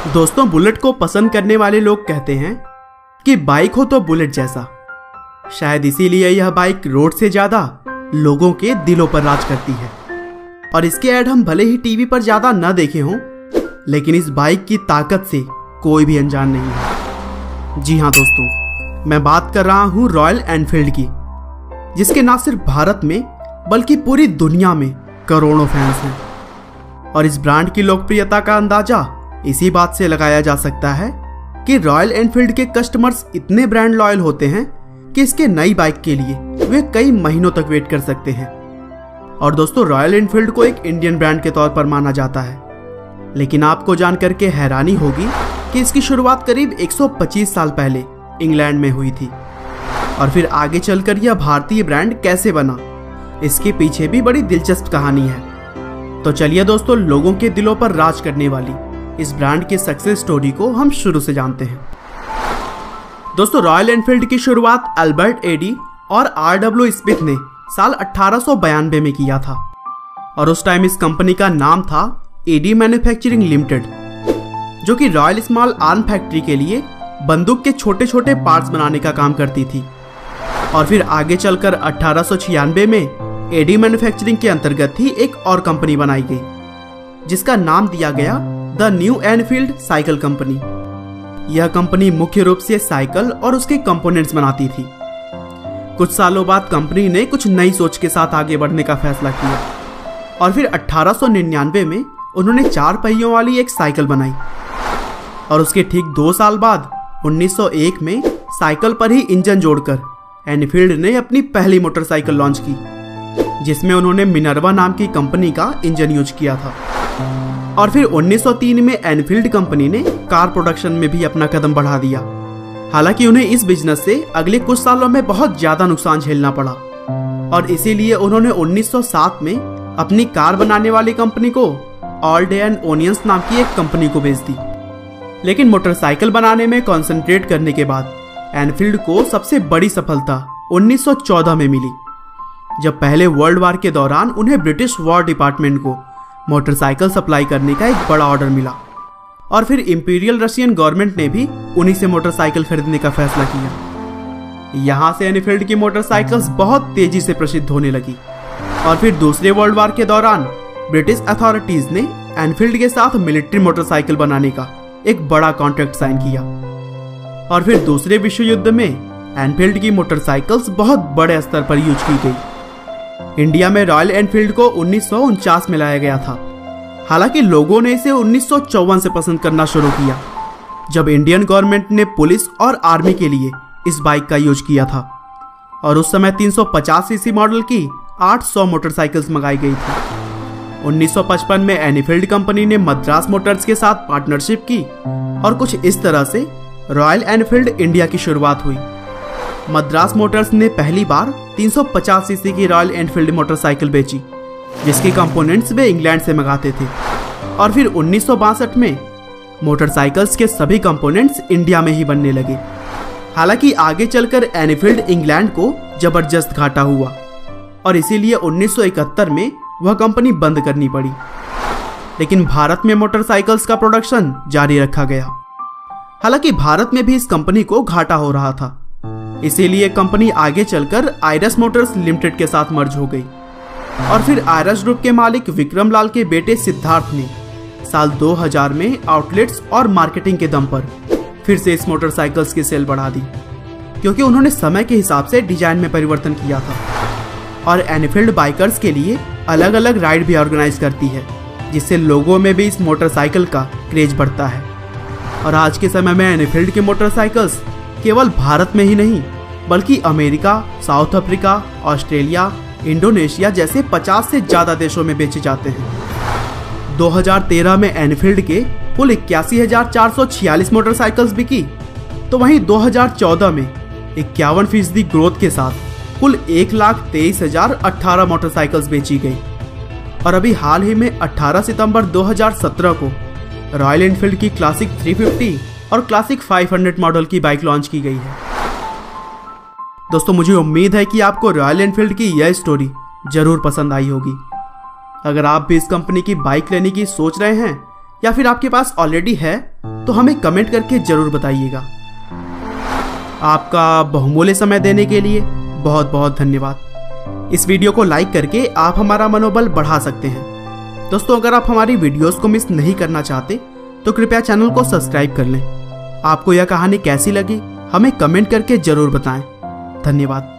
दोस्तों, बुलेट को पसंद करने वाले लोग कहते हैं कि बाइक हो तो बुलेट जैसा। शायद इसीलिए यह बाइक रोड से ज्यादा लोगों के दिलों पर राज करती है। और इसके ऐड हम भले ही टीवी पर ज्यादा न देखे हों, लेकिन इस बाइक की ताकत से कोई भी अनजान नहीं है। जी हाँ दोस्तों, मैं बात कर रहा हूँ रॉयल एनफील्ड की, जिसके न सिर्फ भारत में बल्कि पूरी दुनिया में करोड़ों फैंस हैं। और इस ब्रांड की लोकप्रियता का अंदाजा इसी बात से लगाया जा सकता है कि रॉयल एनफील्ड के कस्टमर्स इतने ब्रांड लॉयल होते हैं कि इसके नई बाइक के लिए वे कई महीनों तक वेट कर सकते हैं। और दोस्तों, रॉयल एनफील्ड को एक इंडियन ब्रांड के तौर पर माना जाता है, लेकिन आपको जानकर के हैरानी होगी कि इसकी शुरुआत करीब 125 साल पहले इंग्लैंड में हुई थी। और फिर आगे चलकर यह भारतीय ब्रांड कैसे बना, इसके पीछे भी बड़ी दिलचस्प कहानी है। तो चलिए दोस्तों, लोगों के दिलों पर राज करने वाली इस ब्रांड की सक्सेस स्टोरी को हम शुरू से जानते हैं। दोस्तों, रॉयल एनफील्ड की शुरुआत अल्बर्ट एडी और R.W. स्मिथ ने साल 1892 में किया था। और उस टाइम इस कंपनी का नाम था एडी मैन्युफैक्चरिंग लिमिटेड, जो कि रॉयल स्मॉल आर्म फैक्ट्री के लिए बंदूक के छोटे छोटे पार्ट्स बनाने का काम करती थी। और फिर आगे चलकर 1896 में एडी मैन्युफैक्चरिंग के अंतर्गत ही एक और कंपनी बनाई गई, जिसका नाम दिया गया the new Enfield cycle company. यह कंपनी मुख्य रूप से साइकिल और उसके कंपोनेंट्स बनाती थी। कुछ सालों बाद कंपनी ने कुछ नई सोच के साथ आगे बढ़ने का फैसला किया और फिर 1899 में उन्होंने 4 पहियों वाली एक साइकिल बनाई। और उसके ठीक 2 साल बाद 1901 में साइकिल पर ही इंजन जोड़कर एनफील्ड ने अपनी पहली मोटरसाइकिल लॉन्च की, जिसमें उन्होंने मिनर्वा नाम की कंपनी का इंजन यूज किया था। और फिर 1903 में एनफील्ड कंपनी ने कार प्रोडक्शन में भी अपना कदम बढ़ा दिया। हालांकि उन्हें इस बिजनेस से अगले कुछ सालों में बहुत ज्यादा नुकसान झेलना पड़ा और इसीलिए उन्होंने 1907 में अपनी कार बनाने वाली कंपनी को ऑल डे एंड ओनियंस नाम की एक कंपनी को बेच दी। लेकिन मोटरसाइकिल बनाने में कॉन्सेंट्रेट करने के बाद एनफील्ड को सबसे बड़ी सफलता 1914 में मिली, जब पहले वर्ल्ड वार के दौरान उन्हें ब्रिटिश वॉर डिपार्टमेंट को मोटरसाइकिल सप्लाई करने का एक बड़ा ऑर्डर मिला। और फिर इंपीरियल रशियन गवर्नमेंट ने भी उन्हीं से मोटरसाइकिल खरीदने का फैसला किया। यहाँ से एनफील्ड की मोटरसाइकिल्स बहुत तेजी से प्रसिद्ध होने लगी। और फिर दूसरे वर्ल्ड वार के दौरान ब्रिटिश अथॉरिटीज ने एनफील्ड के साथ मिलिट्री मोटरसाइकिल बनाने का एक बड़ा कॉन्ट्रैक्ट साइन किया। और फिर दूसरे विश्व युद्ध में एनफील्ड की मोटरसाइकिल्स बहुत बड़े स्तर पर यूज की गई। इंडिया में रॉयल एनफील्ड को 1949 में लाया गया था। हालांकि लोगों ने इसे 1954 से पसंद करना शुरू किया, जब इंडियन गवर्नमेंट ने पुलिस और आर्मी के लिए इस बाइक का यूज किया था। और उस समय 350 सीसी मॉडल की 800 मोटरसाइकिल्स मंगाई गई थी। 1955 में एनफील्ड कंपनी ने मद्रास मोटर्स के साथ पार्टनरशिप की और कुछ इस तरह से रॉयल एनफील्ड इंडिया की शुरुआत हुई। मद्रास मोटर्स ने पहली बार 350 सीसी की रॉयल एनफील्ड मोटरसाइकिल बेची, जिसके कंपोनेंट्स वे इंग्लैंड से मंगाते थे। और फिर 1962 में मोटरसाइकिल्स के सभी कंपोनेंट्स इंडिया में ही बनने लगे। हालांकि आगे चलकर एनफील्ड इंग्लैंड को जबरदस्त घाटा हुआ और इसीलिए 1971 में वह कंपनी बंद करनी पड़ी। लेकिन भारत में मोटरसाइकिल्स का प्रोडक्शन जारी रखा गया। हालांकि भारत में भी इस कंपनी को घाटा हो रहा था, इसीलिए कंपनी आगे चलकर आयरस मोटर्स लिमिटेड के साथ मर्ज हो गई। और फिर आयरस ग्रुप के मालिक विक्रम लाल के बेटे सिद्धार्थ ने साल 2000 में आउटलेट्स और मार्केटिंग के दम पर फिर से इस मोटरसाइकिल्स की सेल बढ़ा दी, क्योंकि उन्होंने समय के हिसाब से डिजाइन में परिवर्तन किया था। और एनफील्ड बाइकर्स के लिए अलग अलग राइड भी ऑर्गेनाइज करती है, जिससे लोगों में भी इस मोटरसाइकिल का क्रेज बढ़ता है। और आज के समय में एनफील्ड की मोटरसाइकिल्स केवल भारत में ही नहीं, बल्कि America, south Africa, Australia, Indonesia जैसे 50 से ज्यादा देशों में बेचे जाते हैं। 2013 में एनफील्ड के कुल 81,446 मोटरसाइकिल्स बिकी, तो वहीं 2014 में 51% ग्रोथ के साथ कुल 1,23,018 मोटरसाइकिल्स बेची गई। और अभी हाल ही में 18 सितंबर 2017 को रॉयल एनफील्ड की क्लासिक 350 और क्लासिक 500 मॉडल की बाइक लॉन्च की गई है। दोस्तों, मुझे उम्मीद है कि आपको रॉयल एनफील्ड की यह स्टोरी जरूर पसंद आई होगी। अगर आप भी इस कंपनी की बाइक लेने की सोच रहे हैं या फिर आपके पास ऑलरेडी है, तो हमें कमेंट करके जरूर बताइएगा। आपका बहुमूल्य समय देने के लिए बहुत बहुत धन्यवाद। इस वीडियो को लाइक करके आप हमारा मनोबल बढ़ा सकते हैं। दोस्तों, अगर आप हमारी वीडियोस को मिस नहीं करना चाहते तो कृपया चैनल को सब्सक्राइब कर लें। आपको यह कहानी कैसी लगी हमें कमेंट करके जरूर बताएं। धन्यवाद।